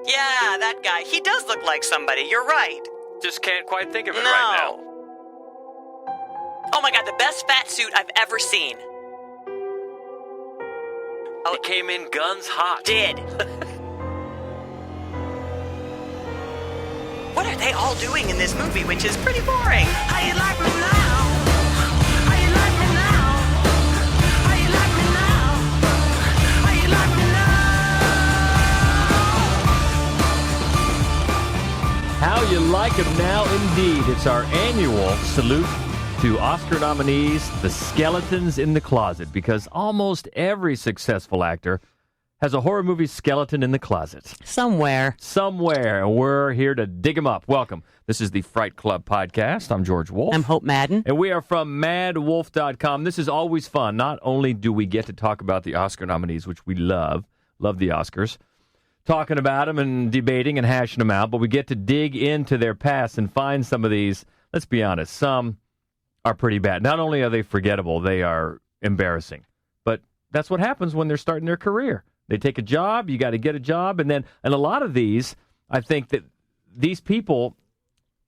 Yeah, that guy. He does look like somebody. You're right. Just can't quite think of it right now. Oh my God, the best fat suit I've ever seen. Oh, it came in guns hot. Did. What are they all doing in this movie, which is pretty boring? How you like me now? How you like me now? How you like me now? How you like me now? How you like him now, indeed. It's our annual salute to Oscar nominees, the skeletons in the closet, because almost every successful actor has a horror movie skeleton in the closet. Somewhere. We're here to dig them up. Welcome. This is the Fright Club podcast. I'm George Wolf. I'm Hope Madden. And we are from madwolf.com. This is always fun. Not only do we get to talk about the Oscar nominees, which we love the Oscars, talking about them and debating and hashing them out, but we get to dig into their past and find some of these, let's be honest, some are pretty bad. Not only are they forgettable, they are embarrassing. But that's what happens when they're starting their career. They take a job, you got to get a job, and a lot of these, I think that these people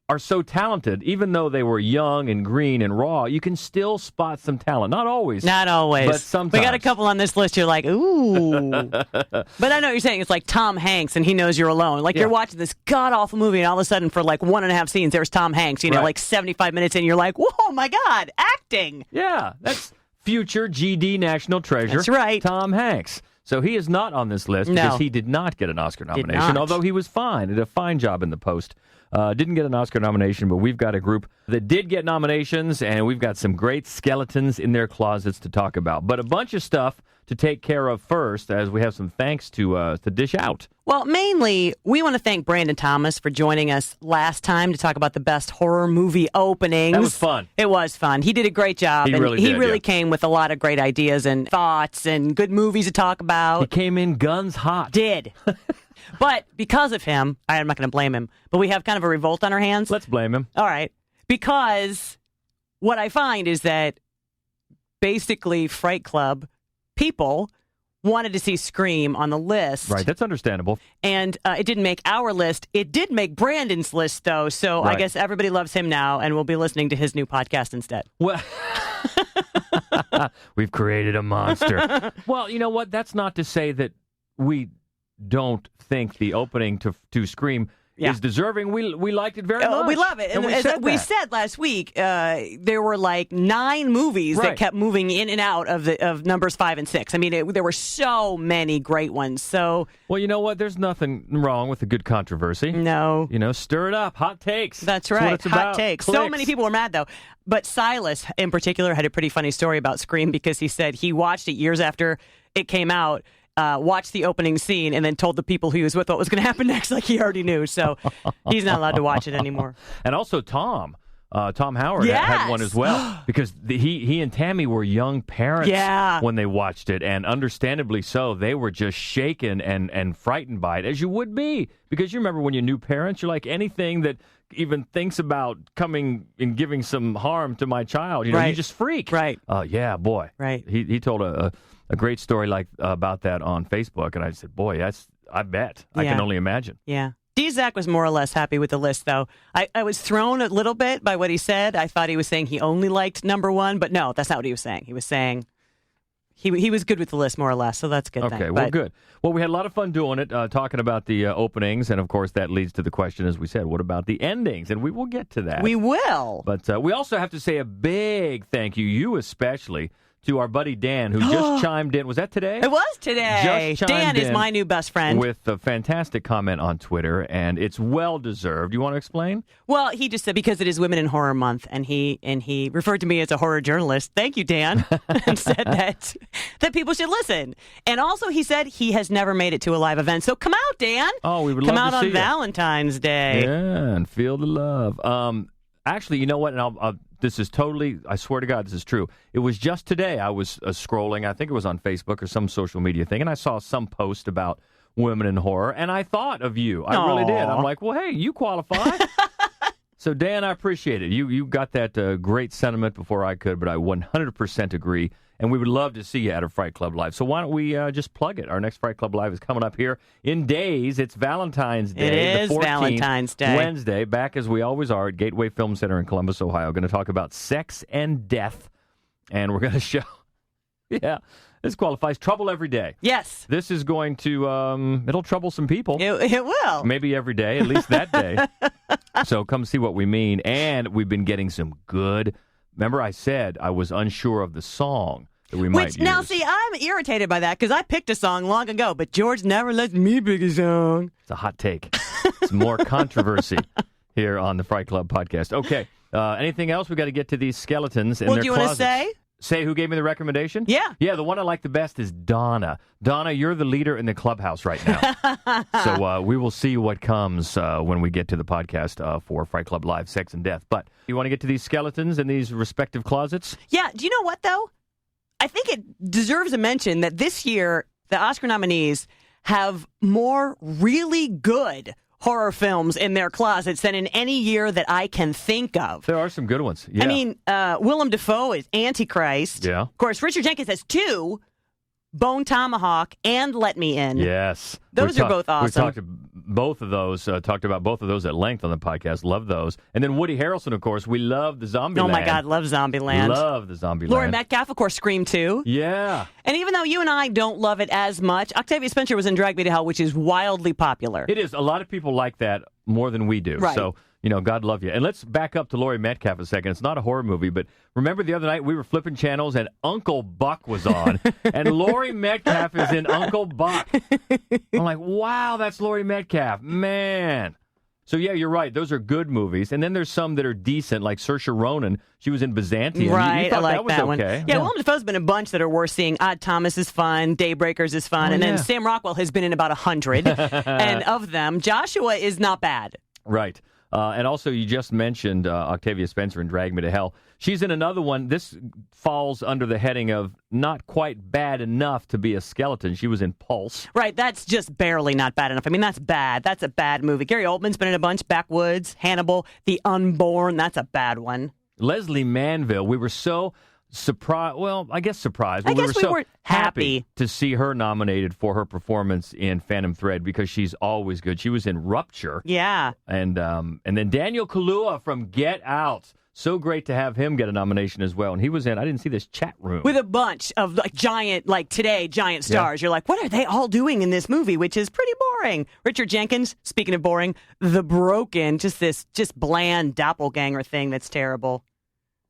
are so talented, even though they were young and green and raw, you can still spot some talent. Not always. Not always. But sometimes. We got a couple on this list, you're like, ooh. But I know what you're saying. It's like Tom Hanks, and he knows you're alone. Like, you're watching this god-awful movie, and all of a sudden, for like 1.5 scenes, there's Tom Hanks. You know, like 75 minutes in, you're like, whoa, my God, acting. Yeah, that's future GD national treasure. That's right. Tom Hanks. So he is not on this list because he did not get an Oscar nomination, although he was fine. Did a fine job in the post. Didn't get an Oscar nomination, but we've got a group that did get nominations, and we've got some great skeletons in their closets to talk about. But a bunch of stuff to take care of first, as we have some thanks to dish out. Well, mainly, we want to thank Brandon Thomas for joining us last time to talk about the best horror movie openings. That was fun. It was fun. He did a great job. He and really came with a lot of great ideas and thoughts and good movies to talk about. He came in guns hot. Did. But because of him, I'm not going to blame him, but we have kind of a revolt on our hands. Let's blame him. All right. Because what I find is that basically Fright Club people wanted to see Scream on the list. Right, that's understandable. And it didn't make our list. It did make Brandon's list, though, so I guess everybody loves him now, and we'll be listening to his new podcast instead. Well, we've created a monster. Well, you know what? That's not to say that we don't think the opening to Scream is deserving. We liked it very much. We love it. And as we said last week, there were like 9 movies that kept moving in and out of numbers 5 and 6. I mean, there were so many great ones. So, well, you know what? There's nothing wrong with a good controversy. No. You know, stir it up. Hot takes. That's right. What it's Hot about. takes. Clicks. So many people were mad, though. But Silas, in particular, had a pretty funny story about Scream because he said he watched it years after it came out. Watched the opening scene and then told the people he was with what was going to happen next, like he already knew. So he's not allowed to watch it anymore. And also Tom Howard had one as well, because he and Tammy were young parents when they watched it, and understandably so. They were just shaken and frightened by it, as you would be, because you remember when you're new parents, you're like, anything that even thinks about coming and giving some harm to my child, you know, you just freak. Right. Yeah, boy. Right. He told a great story about that on Facebook, and I said, boy, I bet. I can only imagine. Yeah. D-Zach was more or less happy with the list, though. I was thrown a little bit by what he said. I thought he was saying he only liked number 1, but no, that's not what he was saying. He was saying he was good with the list, more or less, so that's a good thing. Okay, well, good. Well, we had a lot of fun doing it, talking about the openings, and, of course, that leads to the question, as we said, what about the endings? And we will get to that. We will. But we also have to say a big thank you especially, to our buddy Dan, who just chimed in. Was that today? It was today. Dan is my new best friend. With a fantastic comment on Twitter, and it's well-deserved. You want to explain? Well, he just said because it is Women in Horror Month, and he referred to me as a horror journalist. Thank you, Dan. And said that people should listen. And also he said he has never made it to a live event. So come out, Dan. Oh, we would come love out to see on Valentine's Day. Yeah, and feel the love. Actually, you know what? And this is totally, I swear to God, this is true. It was just today I was scrolling, I think it was on Facebook or some social media thing, and I saw some post about women in horror, and I thought of you. I really did. I'm like, well, hey, you qualify. So, Dan, I appreciate it. You got that great sentiment before I could, but I 100% agree. and we would love to see you at a Fright Club Live. So why don't we just plug it? Our next Fright Club Live is coming up here in days. It's Valentine's Day. It is the 14th, Valentine's Day. Wednesday, back as we always are at Gateway Film Center in Columbus, Ohio. Going to talk about sex and death, and we're going to show, this qualifies trouble every day. Yes. This is going to, it'll trouble some people. It will. Maybe every day, at least that day. So come see what we mean. And we've been getting some good, remember I said I was unsure of the song that we might use. Now, see, I'm irritated by that because I picked a song long ago, but George never lets me pick a song. It's a hot take. It's more controversy here on the Fright Club podcast. Okay. Anything else? We got to get to these skeletons in their do you closets. Want to say? Say who gave me the recommendation? Yeah. Yeah, the one I like the best is Donna. Donna, you're the leader in the clubhouse right now. So we will see what comes when we get to the podcast for Fright Club Live, Sex and Death. But you want to get to these skeletons in these respective closets? Yeah. Do you know what, though? I think it deserves a mention that this year, the Oscar nominees have more really good horror films in their closets than in any year that I can think of. There are some good ones. Yeah. I mean, Willem Dafoe is Antichrist. Yeah. Of course, Richard Jenkins has 2, Bone Tomahawk and Let Me In. Yes. Those are both awesome. We talked about both of those at length on the podcast. Love those. And then Woody Harrelson, of course. We love the Zombieland. Oh, my God. Love Zombieland. Love the Zombieland. Laurie Metcalf, of course, Scream 2. Yeah. And even though you and I don't love it as much, Octavia Spencer was in Drag Me to Hell, which is wildly popular. It is. A lot of people like that more than we do. Right. So, God love you. And let's back up to Laurie Metcalf a second. It's not a horror movie, but remember the other night we were flipping channels and Uncle Buck was on, and Laurie Metcalf is in Uncle Buck. I'm like, wow, that's Laurie Metcalf. Man. So, yeah, you're right. Those are good movies. And then there's some that are decent, like Saoirse Ronan. She was in Byzantium. Right, You thought I like that was that one. okay. Yeah, Willem Dafoe's been in a bunch that are worth seeing. Odd Thomas is fun. Daybreakers is fun. Oh, and yeah. then Sam Rockwell has been in about 100. And of them, Joshua is not bad. Right. And also, you just mentioned Octavia Spencer in Drag Me to Hell. She's in another one. This falls under the heading of not quite bad enough to be a skeleton. She was in Pulse. Right, that's just barely not bad enough. I mean, that's bad. That's a bad movie. Gary Oldman's been in a bunch. Backwoods, Hannibal, The Unborn. That's a bad one. Leslie Manville, we were so surprised. Well, I guess surprised. I But guess we were we so were happy to see her nominated for her performance in Phantom Thread because she's always good. She was in Rupture. Yeah. And then Daniel Kaluuya from Get Out. So great to have him get a nomination as well. And he was in, I didn't see this chat room. With a bunch of giant stars. Yeah. You're like, what are they all doing in this movie? Which is pretty boring. Richard Jenkins, speaking of boring, The Broken, this bland doppelganger thing that's terrible.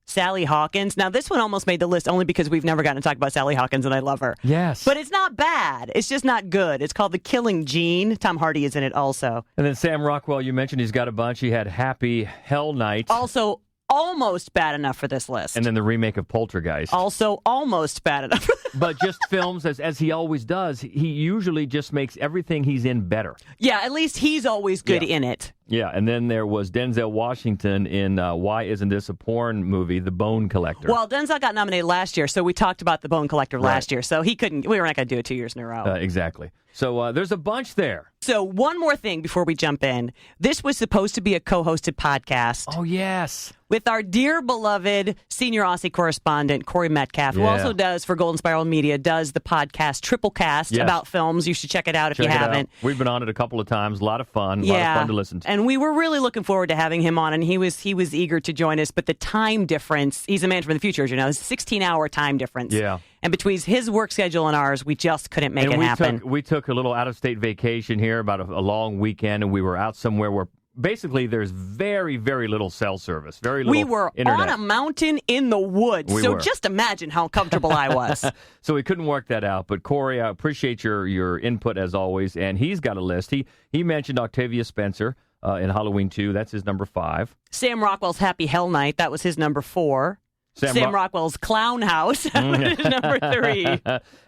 Sally Hawkins. Now, this one almost made the list only because we've never gotten to talk about Sally Hawkins, and I love her. Yes. But it's not bad. It's just not good. It's called The Killing Gene. Tom Hardy is in it also. And then Sam Rockwell, you mentioned he's got a bunch. He had Happy Hell Night. Also, almost bad enough for this list. And then the remake of Poltergeist. Also, almost bad enough. But just films, as he always does, he usually just makes everything he's in better. Yeah, at least he's always good in it. Yeah, and then there was Denzel Washington in Why Isn't This a Porn Movie, The Bone Collector. Well, Denzel got nominated last year, so we talked about The Bone Collector last year, so we were not going to do it 2 years in a row. Exactly. So there's a bunch there. So one more thing before we jump in. This was supposed to be a co-hosted podcast. Oh, yes. With our dear beloved senior Aussie correspondent, Corey Metcalf, who also does for Golden Spiral Media, does the podcast Triple Cast about films. You should check it out if you haven't. We've been on it a couple of times. A lot of fun. A lot of fun to listen to. And we were really looking forward to having him on, and he was eager to join us. But the time difference, he's a man from the future, as you know, it's a 16-hour time difference. Yeah. And between his work schedule and ours, we just couldn't make it happen. We took a little out-of-state vacation here, about a long weekend, and we were out somewhere where basically there's very, very little cell service, very little We were internet. on a mountain in the woods, just imagine how comfortable I was. So we couldn't work that out. But Corey, I appreciate your input as always, and he's got a list. He mentioned Octavia Spencer in Halloween 2. That's his number 5. Sam Rockwell's Happy Hell Night, that was his number 4. Sam Rockwell's Clown House, that was his number 3.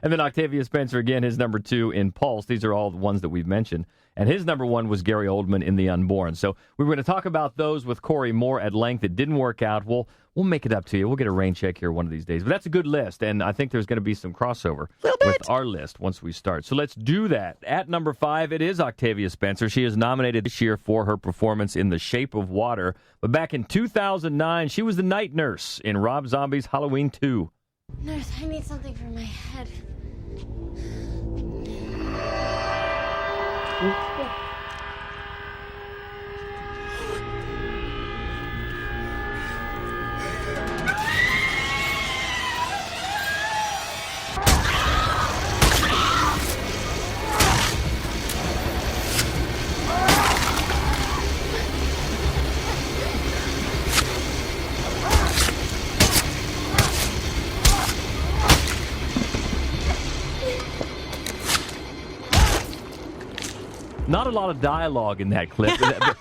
And then Octavia Spencer, again, his number 2 in Pulse. These are all the ones that we've mentioned. And his number 1 was Gary Oldman in The Unborn. So we were going to talk about those with Corey more at length. It didn't work out. We'll make it up to you. We'll get a rain check here one of these days. But that's a good list, and I think there's going to be some crossover with our list once we start. So let's do that. At number 5, it is Octavia Spencer. She is nominated this year for her performance in The Shape of Water. But back in 2009, she was the night nurse in Rob Zombie's Halloween 2. Nurse, I need something for my head. Not a lot of dialogue in that clip, but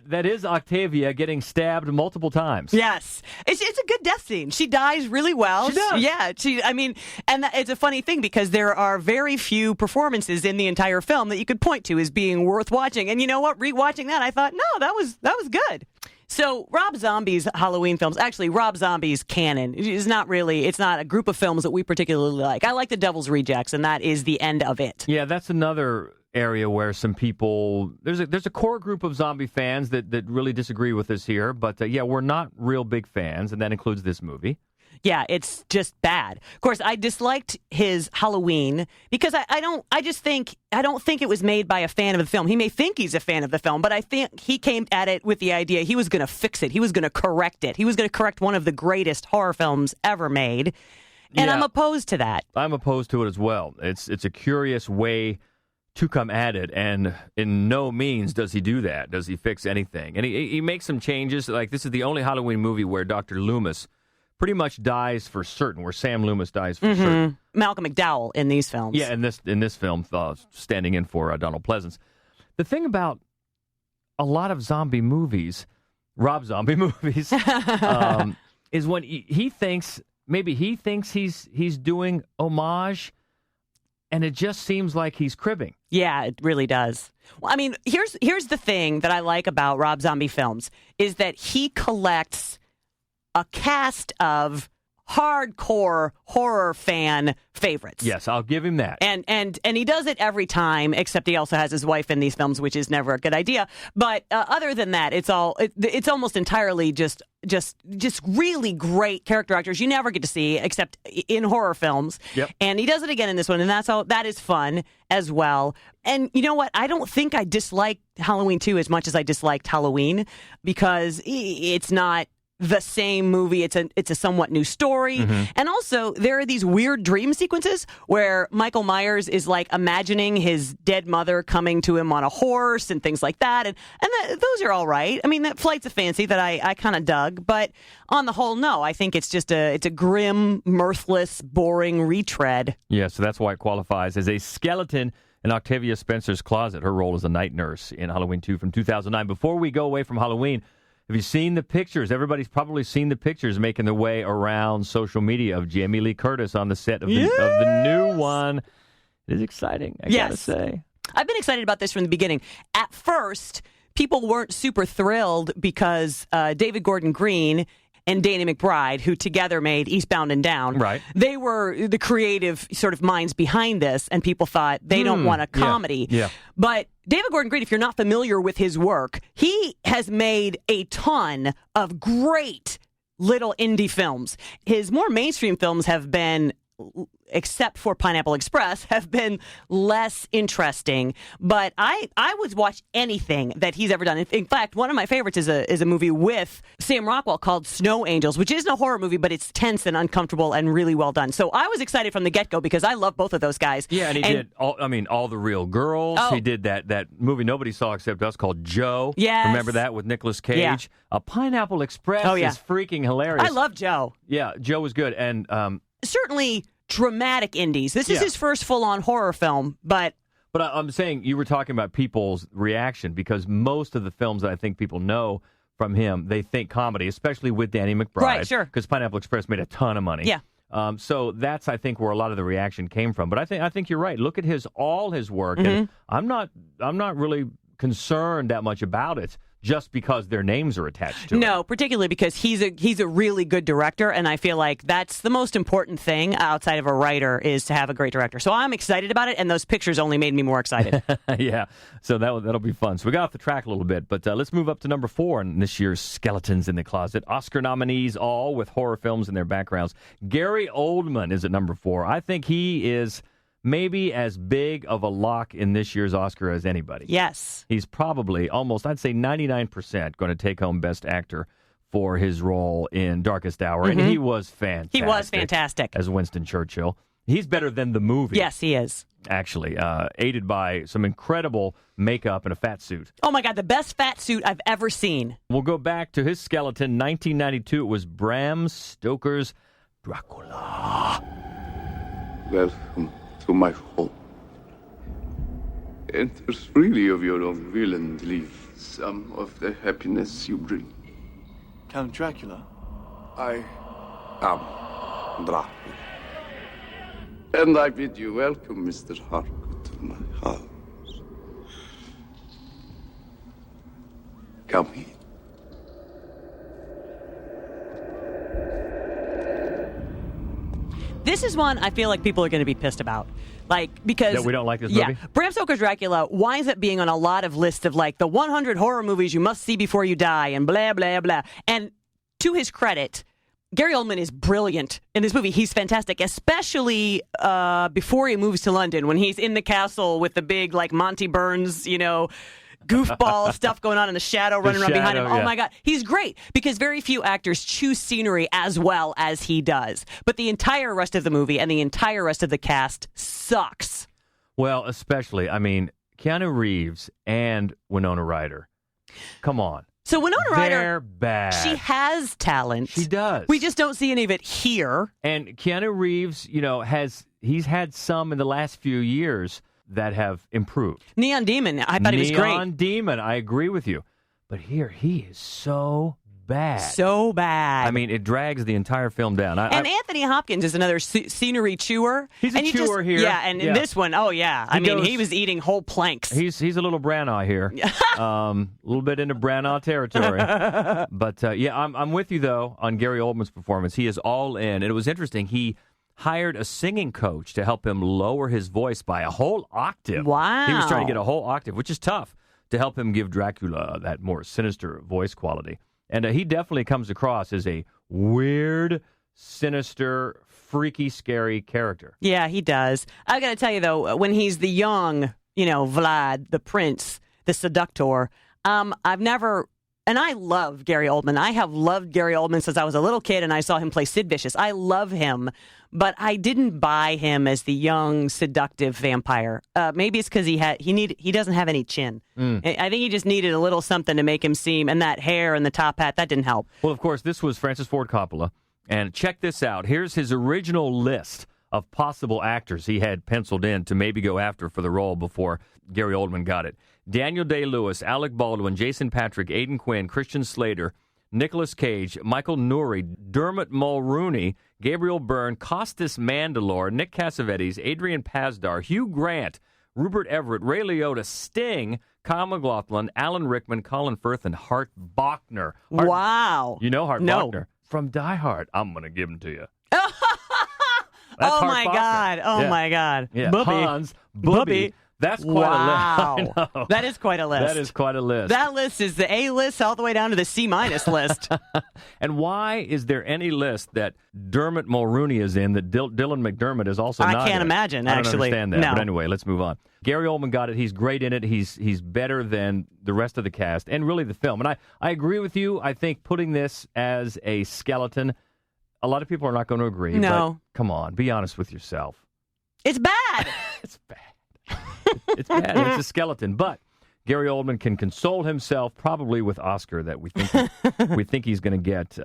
that is Octavia getting stabbed multiple times. Yes. It's a good death scene. She dies really well. She does. Yeah. It's a funny thing because there are very few performances in the entire film that you could point to as being worth watching. And you know what? Rewatching that, I thought, no, that was good. So Rob Zombie's Halloween films, actually Rob Zombie's canon is it's not a group of films that we particularly like. I like The Devil's Rejects, and that is the end of it. Yeah, that's another area where some people, there's a core group of zombie fans that really disagree with us here, but we're not real big fans, and that includes this movie. Yeah, it's just bad. Of course, I disliked his Halloween because I don't think it was made by a fan of the film. He may think he's a fan of the film, but I think he came at it with the idea he was going to fix it. He was going to correct it. He was going to correct one of the greatest horror films ever made. And I'm opposed to that. I'm opposed to it as well. It's a curious way to come at it, and in no means does he do that. Does he fix anything? And he makes some changes. Like, this is the only Halloween movie where Dr. Loomis pretty much dies for certain, where Sam Loomis dies for certain. Malcolm McDowell in these films. Yeah, in this film, standing in for Donald Pleasance. The thing about a lot of zombie movies, Rob Zombie movies, is when he thinks he's doing homage, and it just seems like he's cribbing. Yeah, it really does. Well, I mean, here's the thing that I like about Rob Zombie films is that he collects a cast of hardcore horror fan favorites. Yes, I'll give him that. And he does it every time, except he also has his wife in these films, which is never a good idea. But other than that, it's almost entirely just really great character actors you never get to see except in horror films. Yep. And he does it again in this one, and that is fun as well. And you know what? I don't think I disliked Halloween 2 as much as I disliked Halloween because it's not the same movie. It's a somewhat new story. Mm-hmm. And also, there are these weird dream sequences where Michael Myers is like imagining his dead mother coming to him on a horse and things like that. And those are all right. I mean, that flight's of fancy that I kind of dug. But on the whole, no. I think it's just it's a grim, mirthless, boring retread. Yeah, so that's why it qualifies as a skeleton in Octavia Spencer's closet. Her role as a night nurse in Halloween 2 from 2009. Before we go away from Halloween, have you seen the pictures? Everybody's probably seen the pictures making their way around social media of Jamie Lee Curtis on the set of the new one. It is exciting, I gotta say. I've been excited about this from the beginning. At first, people weren't super thrilled because David Gordon Green and Danny McBride, who together made Eastbound and Down, right? They were the creative sort of minds behind this, and people thought they don't want a comedy. Yeah. But David Gordon Green, if you're not familiar with his work, he has made a ton of great little indie films. His more mainstream films have been, except for Pineapple Express, have been less interesting. But I would watch anything that he's ever done. In fact, one of my favorites is a movie with Sam Rockwell called Snow Angels, which isn't a horror movie, but it's tense and uncomfortable and really well done. So I was excited from the get-go because I love both of those guys. Yeah, and he did All the Real Girls. Oh. He did that movie nobody saw except us called Joe. Yes. Remember that with Nicolas Cage? Yeah. Pineapple Express is freaking hilarious. I love Joe. Yeah, Joe was good. And certainly dramatic indies. This is his first full-on horror film, but I'm saying you were talking about people's reaction because most of the films that I think people know from him, they think comedy, especially with Danny McBride. Right, sure. Because Pineapple Express made a ton of money. Yeah. So that's, I think, where a lot of the reaction came from. But I think you're right. Look at all his work, and I'm not really concerned that much about it just because their names are attached to it. No, particularly because he's a really good director, and I feel like that's the most important thing outside of a writer is to have a great director. So I'm excited about it, and those pictures only made me more excited. Yeah, so that'll be fun. So we got off the track a little bit, but let's move up to number 4 in this year's Skeletons in the Closet. Oscar nominees, all with horror films in their backgrounds. Gary Oldman is at number 4. I think he is maybe as big of a lock in this year's Oscar as anybody. Yes. He's probably almost, I'd say 99% going to take home Best Actor for his role in Darkest Hour. And he was fantastic. He was fantastic. As Winston Churchill. He's better than the movie. Yes, he is. Actually, aided by some incredible makeup and a fat suit. Oh, my God, the best fat suit I've ever seen. We'll go back to his skeleton, 1992. It was Bram Stoker's Dracula. Welcome to my home. Enter freely of your own will and leave some of the happiness you bring. Count Dracula? I am Dracula. And I bid you welcome, Mr. Harcourt, to my house. Come in. This is one I feel like people are going to be pissed about. Because... That we don't like this movie? Yeah. Bram Stoker's Dracula winds up being on a lot of lists of, the 100 horror movies you must see before you die, and blah, blah, blah. And to his credit, Gary Oldman is brilliant in this movie. He's fantastic, especially before he moves to London, when he's in the castle with the big, Monty Burns, goofball stuff going on in the shadow running around behind him. Oh, my God. He's great because very few actors choose scenery as well as he does. But the entire rest of the movie and the entire rest of the cast sucks. Well, especially, Keanu Reeves and Winona Ryder. Come on. So Winona Ryder, they're bad. She has talent. She does. We just don't see any of it here. And Keanu Reeves, he's had some in the last few years that have improved. Neon Demon, I thought he was great. Neon Demon, I agree with you. But here, he is so bad. So bad. It drags the entire film down. And Anthony Hopkins is another scenery chewer. He's a chewer here. Yeah, and in this one, oh yeah. He was eating whole planks. He's a little Branagh here. A little bit into Branagh territory. But I'm with you, though, on Gary Oldman's performance. He is all in. And it was interesting. He hired a singing coach to help him lower his voice by a whole octave. Wow. He was trying to get a whole octave, which is tough, to help him give Dracula that more sinister voice quality. And he definitely comes across as a weird, sinister, freaky, scary character. Yeah, he does. I got to tell you, though, when he's the young, Vlad, the prince, the seductor, I've never... And I love Gary Oldman. I have loved Gary Oldman since I was a little kid and I saw him play Sid Vicious. I love him, but I didn't buy him as the young, seductive vampire. Maybe it's because he doesn't have any chin. I think he just needed a little something to make him seem, and that hair and the top hat, that didn't help. Well, of course, this was Francis Ford Coppola, and check this out. Here's his original list of possible actors he had penciled in to maybe go after for the role before Gary Oldman got it. Daniel Day-Lewis, Alec Baldwin, Jason Patric, Aidan Quinn, Christian Slater, Nicolas Cage, Michael Nouri, Dermot Mulroney, Gabriel Byrne, Costas Mandylor, Nick Cassavetes, Adrian Pasdar, Hugh Grant, Rupert Everett, Ray Liotta, Sting, Kyle MacLachlan, Alan Rickman, Colin Firth, and Hart Bochner. Wow. You know Hart No. Bochner? From Die Hard. I'm going to give him to you. Oh, my God. Oh, my God. Yeah. Booby. Hans Booby. That's quite Wow. a list. I know. That is quite a list. That is quite a list. That list is the A list all the way down to the C- list. And why is there any list that Dermot Mulroney is in that Dylan McDermott is also not in? I can't imagine, I don't actually. understand that. No. But anyway, let's move on. Gary Oldman got it. He's great in it. He's better than the rest of the cast and really the film. And I agree with you. I think putting this as a skeleton, a lot of people are not going to agree. No. But come on, be honest with yourself. It's bad. It's bad. It's bad. It's a skeleton. But Gary Oldman can console himself probably with Oscar that we think he's going to get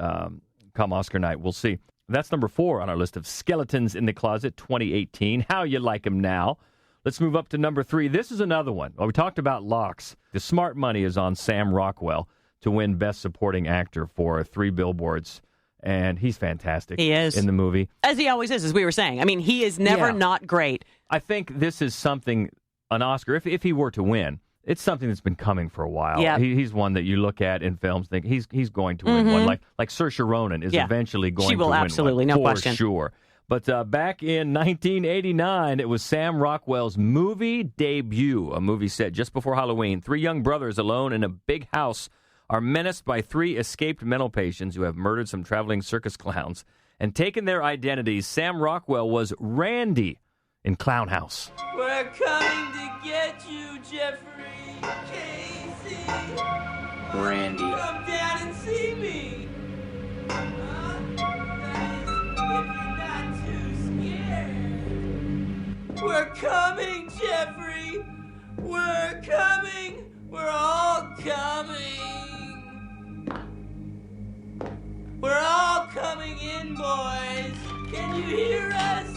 come Oscar night. We'll see. That's number 4 on our list of Skeletons in the Closet 2018. How you like him now? Let's move up to number 3. This is another one. Well, we talked about locks. The smart money is on Sam Rockwell to win Best Supporting Actor for 3 Billboards. And he's fantastic. He is. In the movie. As he always is, as we were saying. He is never not great. I think this is something, an Oscar, if he were to win, it's something that's been coming for a while. Yeah. He's one that you look at in films, think he's going to win one. Like Saoirse Ronan is eventually going to win one. She will absolutely, no question. For sure. But back in 1989, it was Sam Rockwell's movie debut, a movie set just before Halloween. 3 young brothers alone in a big house are menaced by 3 escaped mental patients who have murdered some traveling circus clowns and taken their identities. Sam Rockwell was Randy in Clown House. We're coming to get you, Jeffrey Casey. Randy. Come down and see me. Huh? That is, if you're not too scared. We're coming, Jeffrey. We're coming. We're all coming. We're all coming in, boys. Can you hear us?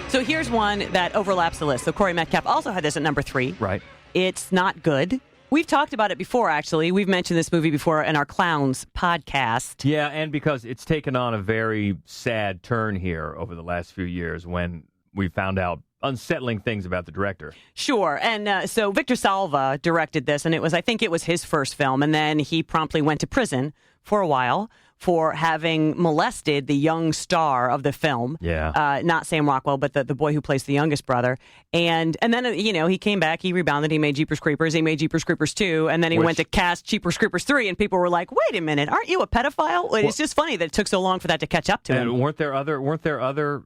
So here's one that overlaps the list. So Laurie Metcalf also had this at number 3. Right. It's not good. We've talked about it before, actually. We've mentioned this movie before in our Clowns podcast. Yeah, and because it's taken on a very sad turn here over the last few years when we found out unsettling things about the director. Sure. And so Victor Salva directed this, and I think it was his first film, and then he promptly went to prison for a while for having molested the young star of the film. Yeah. Not Sam Rockwell, but the boy who plays the youngest brother. And then, he came back, he rebounded, he made Jeepers Creepers, he made Jeepers Creepers 2, and then he went to cast Jeepers Creepers 3, and people were like, wait a minute, aren't you a pedophile? It's just funny that it took so long for that to catch up to him. And weren't there other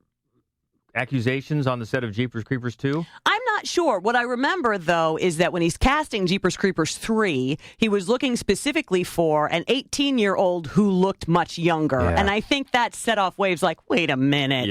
accusations on the set of Jeepers Creepers 2? I'm not sure. What I remember, though, is that when he's casting Jeepers Creepers 3, he was looking specifically for an 18-year-old who looked much younger. Yeah. And I think that set off waves like, wait a minute.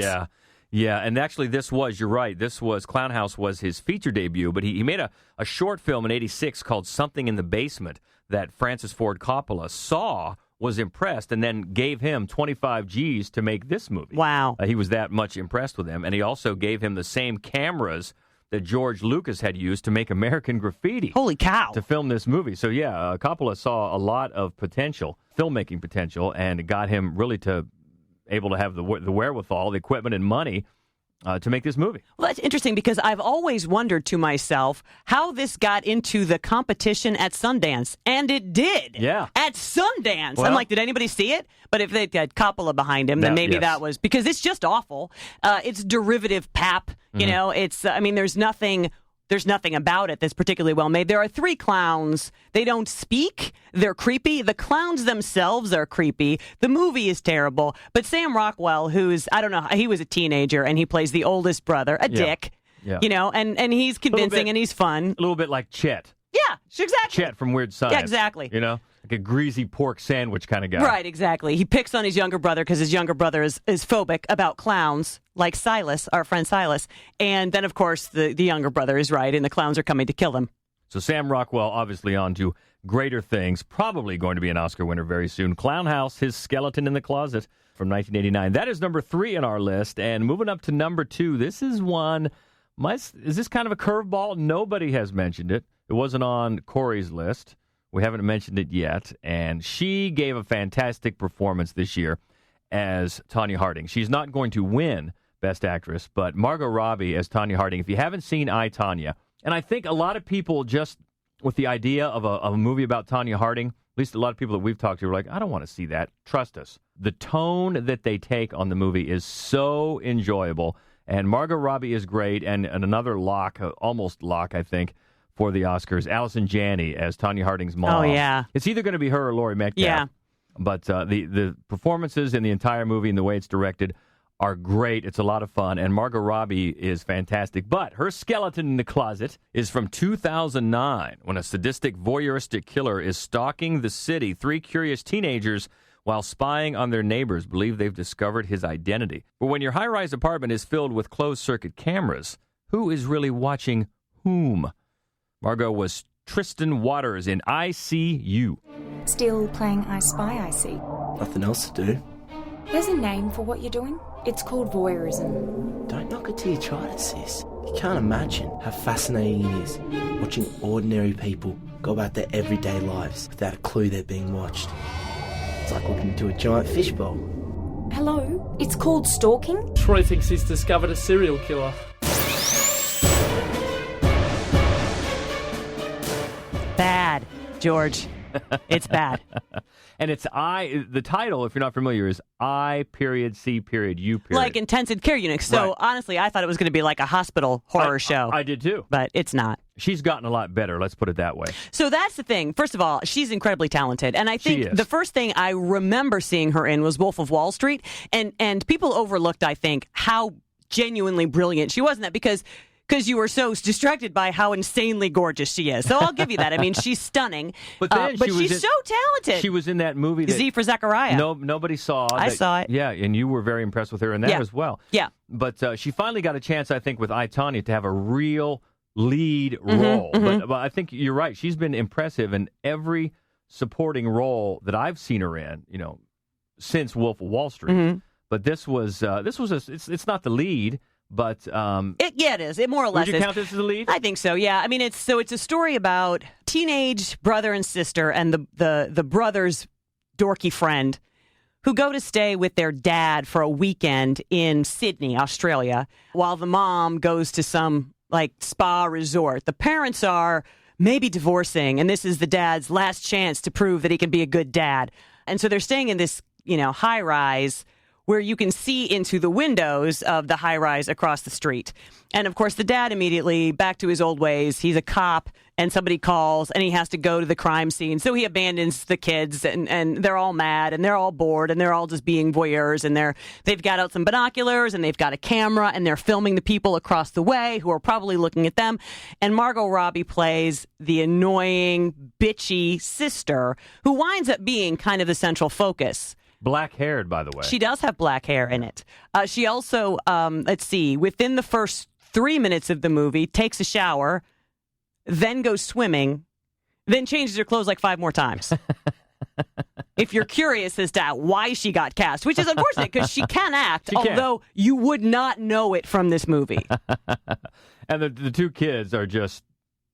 Yeah, and actually you're right, Clown House was his feature debut, but he made a short film in 86 called Something in the Basement that Francis Ford Coppola saw, was impressed, and then gave him 25 G's to make this movie. Wow. He was that much impressed with him, and he also gave him the same cameras that George Lucas had used to make American Graffiti. Holy cow. To film this movie. So, Coppola saw a lot of potential, filmmaking potential, and it got him really able to have the wherewithal, the equipment, and money to make this movie. Well, that's interesting because I've always wondered to myself how this got into the competition at Sundance, and it did. Yeah. At Sundance. Well, I'm like, did anybody see it? But if they had Coppola behind him, then maybe that was, because it's just awful. It's derivative pap, it's, there's nothing about it that's particularly well made. There are 3 clowns. They don't speak. They're creepy. The clowns themselves are creepy. The movie is terrible. But Sam Rockwell, who's, I don't know, he was a teenager, and he plays the oldest brother, a dick, and he's convincing and he's fun. A little bit like Chet. Yeah, exactly. Chet from Weird Science. Yeah, exactly. Like a greasy pork sandwich kind of guy. Right, exactly. He picks on his younger brother because his younger brother is phobic about clowns, like Silas, our friend Silas. And then, of course, the younger brother is right, and the clowns are coming to kill him. So Sam Rockwell, obviously on to greater things, probably going to be an Oscar winner very soon. Clown House, His Skeleton in the Closet from 1989. That is number 3 on our list. And moving up to number 2, this is one, is this kind of a curveball? Nobody has mentioned it. It wasn't on Corey's list. We haven't mentioned it yet. And she gave a fantastic performance this year as Tonya Harding. She's not going to win Best Actress, but Margot Robbie as Tonya Harding. If you haven't seen I, Tonya, and I think a lot of people just with the idea of a movie about Tonya Harding, at least a lot of people that we've talked to are like, I don't want to see that. Trust us. The tone that they take on the movie is so enjoyable. And Margot Robbie is great. And another lock, almost lock, I think, for the Oscars, Allison Janney as Tonya Harding's mom. Oh, yeah. It's either going to be her or Laurie Metcalf. Yeah. But the performances in the entire movie and the way it's directed are great. It's a lot of fun. And Margot Robbie is fantastic. But her skeleton in the closet is from 2009 when a sadistic voyeuristic killer is stalking the city. 3 curious teenagers, while spying on their neighbors, believe they've discovered his identity. But when your high-rise apartment is filled with closed-circuit cameras, who is really watching whom? Margot was Tristan Waters in I See You. Still playing I Spy, I see. Nothing else to do. There's a name for what you're doing. It's called voyeurism. Don't knock it till you try it, sis. You can't imagine how fascinating it is watching ordinary people go about their everyday lives without a clue they're being watched. It's like looking into a giant fishbowl. Hello? It's called stalking? Troy thinks he's discovered a serial killer. Bad, George. It's bad. And it's the title, if you're not familiar, is I.C.U. Like intensive care unit. So honestly, I thought it was going to be like a hospital horror show. I did too. But it's not. She's gotten a lot better, let's put it that way. So that's the thing. First of all, she's incredibly talented. And I think the first thing I remember seeing her in was Wolf of Wall Street. And people overlooked, I think, how genuinely brilliant she was in that because you were so distracted by how insanely gorgeous she is. So I'll give you that. I mean, she's stunning. But she's so talented. She was in that movie. That Z for Zachariah. Nobody saw. I saw it. Yeah, and you were very impressed with her in that as well. Yeah. But she finally got a chance, I think, with I, Tonya to have a real lead role. But I think you're right. She's been impressive in every supporting role that I've seen her in, since Wolf of Wall Street. But this was it's not the lead. But it is. It more or less would you count this as the lead? I think so. Yeah. I mean, it's a story about teenage brother and sister and the brother's dorky friend who go to stay with their dad for a weekend in Sydney, Australia, while the mom goes to some like spa resort. The parents are maybe divorcing, and this is the dad's last chance to prove that he can be a good dad. And so they're staying in this, high rise where you can see into the windows of the high-rise across the street. And, of course, the dad immediately, back to his old ways, he's a cop, and somebody calls, and he has to go to the crime scene. So he abandons the kids, and they're all mad, and they're all bored, and they're all just being voyeurs, and they've got out some binoculars, and they've got a camera, and they're filming the people across the way who are probably looking at them. And Margot Robbie plays the annoying, bitchy sister who winds up being kind of the central focus. Black-haired, by the way. She does have black hair in it. She also, within the first 3 minutes of the movie, takes a shower, then goes swimming, then changes her clothes like 5 more times. If you're curious as to why she got cast, which is unfortunate because she can act, although you would not know it from this movie. And the two kids are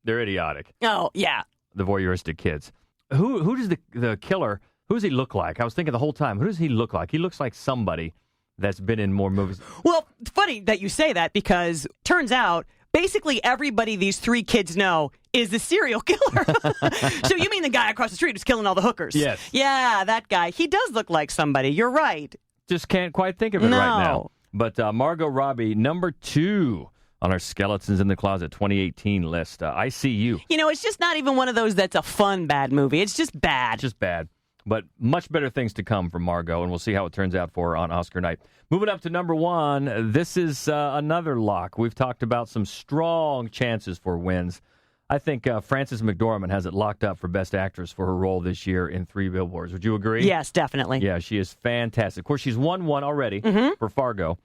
they're idiotic. Oh, yeah. The voyeuristic kids. Who does the killer... Who does he look like? I was thinking the whole time, who does he look like? He looks like somebody that's been in more movies. Well, it's funny that you say that because turns out basically everybody these 3 kids know is the serial killer. So you mean the guy across the street who's killing all the hookers? Yes. Yeah, that guy. He does look like somebody. You're right. Just can't quite think of it right now. But Margot Robbie, number 2 on our Skeletons in the Closet 2018 list. ICU. It's just not even one of those that's a fun bad movie. It's just bad. Just bad. But much better things to come from Margot, and we'll see how it turns out for her on Oscar night. Moving up to number 1, this is another lock. We've talked about some strong chances for wins. I think Frances McDormand has it locked up for Best Actress for her role this year in 3 Billboards. Would you agree? Yes, definitely. Yeah, she is fantastic. Of course, she's won one already for Fargo.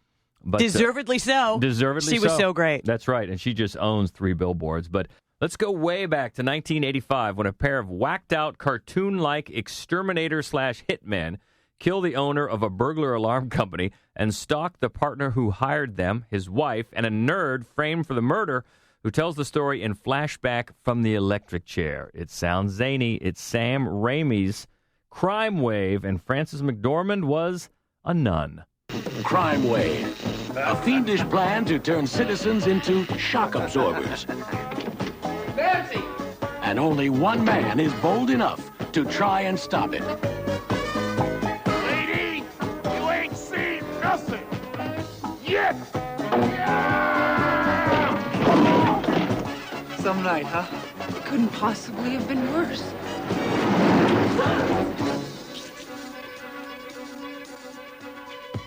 But, deservedly so. Deservedly so. She was so great. That's right, and she just owns 3 Billboards. But let's go way back to 1985 when a pair of whacked-out, cartoon-like exterminator/hitmen kill the owner of a burglar alarm company and stalk the partner who hired them, his wife, and a nerd framed for the murder who tells the story in flashback from the electric chair. It sounds zany. It's Sam Raimi's Crime Wave, and Frances McDormand was a nun. Crime Wave, a fiendish plan to turn citizens into shock absorbers. Nancy! And only one man is bold enough to try and stop it. Lady, you ain't seen nothing yet! Some night, huh? It couldn't possibly have been worse.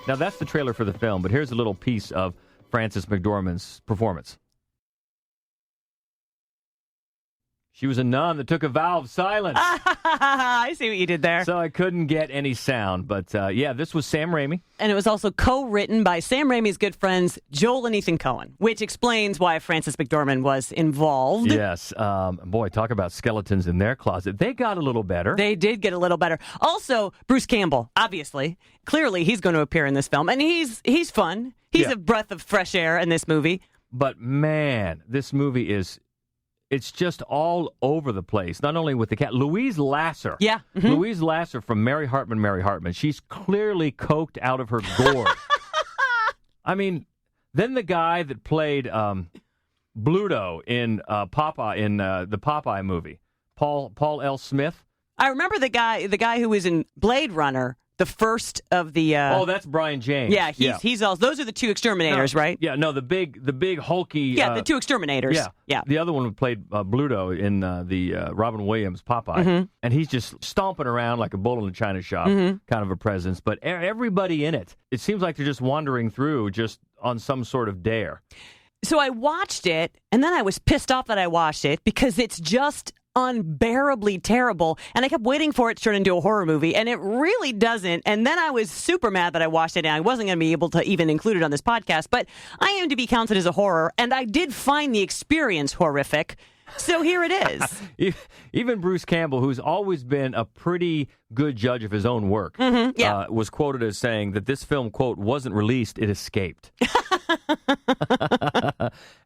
Now, that's the trailer for the film, but here's a little piece of Frances McDormand's performance. She was a nun that took a vow of silence. I see what you did there. So I couldn't get any sound. But, this was Sam Raimi. And it was also co-written by Sam Raimi's good friends, Joel and Ethan Coen, which explains why Frances McDormand was involved. Yes. Boy, talk about skeletons in their closet. They got a little better. They did get a little better. Also, Bruce Campbell, obviously. Clearly, he's going to appear in this film. And he's fun. He's a breath of fresh air in this movie. But, man, this movie is it's just all over the place. Not only with the cat, Louise Lasser. Yeah. Mm-hmm. Louise Lasser from Mary Hartman. She's clearly coked out of her gourd. I mean, then the guy that played Bluto in Popeye in the Popeye movie, Paul L. Smith. I remember the guy who was in Blade Runner, the first of the. Oh, that's Brian James. Yeah, he's also. Those are the two exterminators, right? Yeah, no, the big hulky. Yeah, the two exterminators. Yeah. The other one played Bluto in the Robin Williams Popeye, and he's just stomping around like a bull in a china shop, kind of a presence. But everybody in it seems like they're just wandering through, just on some sort of dare. So I watched it, and then I was pissed off that I watched it because it's just unbearably terrible, and I kept waiting for it to turn into a horror movie, and it really doesn't. And then I was super mad that I watched it, and I wasn't going to be able to even include it on this podcast, but I am to be counted as a horror, and I did find the experience horrific. So here it is. Even Bruce Campbell, who's always been a pretty good judge of his own work, was quoted as saying that this film, quote, wasn't released, it escaped.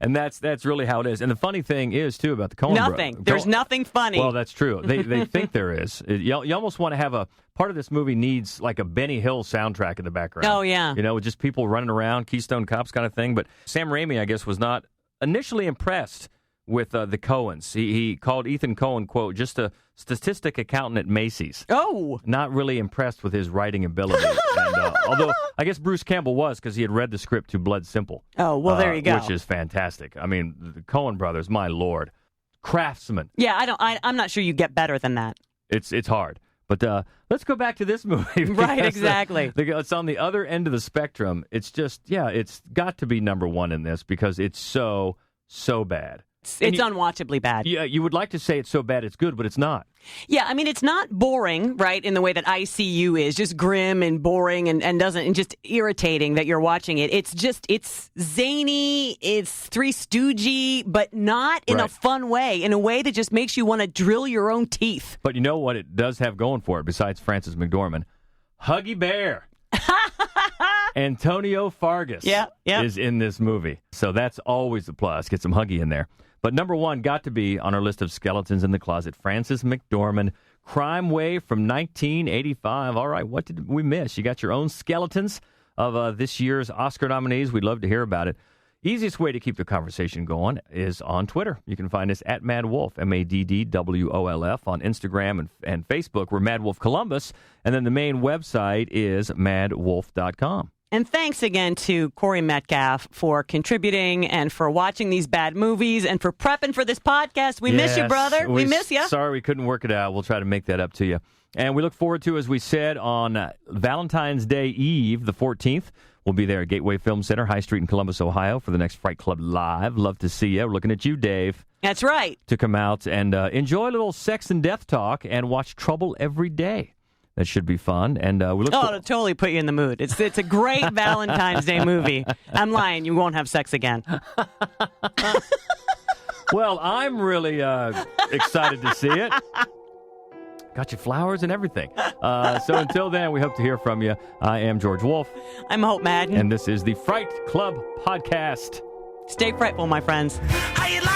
And that's really how it is. And the funny thing is, too, about the Coen brothers. There's nothing funny. Well, that's true. They think there is. You almost want to have a part of this movie needs like a Benny Hill soundtrack in the background. Oh, yeah. You know, with just people running around, Keystone Cops kind of thing. But Sam Raimi, I guess, was not initially impressed with the Coens. He called Ethan Coen, quote, just a statistic accountant at Macy's. Oh. Not really impressed with his writing ability. And, although I guess Bruce Campbell was, because he had read the script to Blood Simple. Oh, well, there you go. Which is fantastic. I mean, the Coen brothers, my lord. Craftsmen. Yeah, I'm not sure you get better than that. It's hard. But let's go back to this movie. Right, exactly. It's on the other end of the spectrum. It's just, it's got to be number one in this because it's so bad. It's unwatchably bad. Yeah, you would like to say it's so bad it's good, but it's not. Yeah, I mean, it's not boring, right, in the way that ICU is, just grim and boring and just irritating that you're watching it. It's zany, it's Three Stoogey, but not in a fun way, in a way that just makes you want to drill your own teeth. But you know what it does have going for it, besides Frances McDormand? Huggy Bear. Antonio Fargas is in this movie. So that's always a plus. Get some Huggy in there. But number one got to be on our list of skeletons in the closet, Frances McDormand, Crime Wave from 1985. All right, what did we miss? You got your own skeletons of this year's Oscar nominees. We'd love to hear about it. Easiest way to keep the conversation going is on Twitter. You can find us at Mad Wolf, MaddWolf, on Instagram and Facebook. We're Mad Wolf Columbus, and then the main website is madwolf.com. And thanks again to Corey Metcalf for contributing and for watching these bad movies and for prepping for this podcast. We miss you, brother. We miss you. Sorry we couldn't work it out. We'll try to make that up to you. And we look forward to, as we said, on Valentine's Day Eve, the 14th, we'll be there at Gateway Film Center, High Street in Columbus, Ohio, for the next Fright Club Live. Love to see you. We're looking at you, Dave. That's right. To come out and enjoy a little sex and death talk and watch Trouble Every Day. That should be fun. And we look it'll totally put you in the mood. It's a great Valentine's Day movie. I'm lying. You won't have sex again. Well, I'm really excited to see it. Got you flowers and everything. So until then, we hope to hear from you. I am George Wolf. I'm Hope Madden. And this is the Fright Club Podcast. Stay frightful, my friends. How you like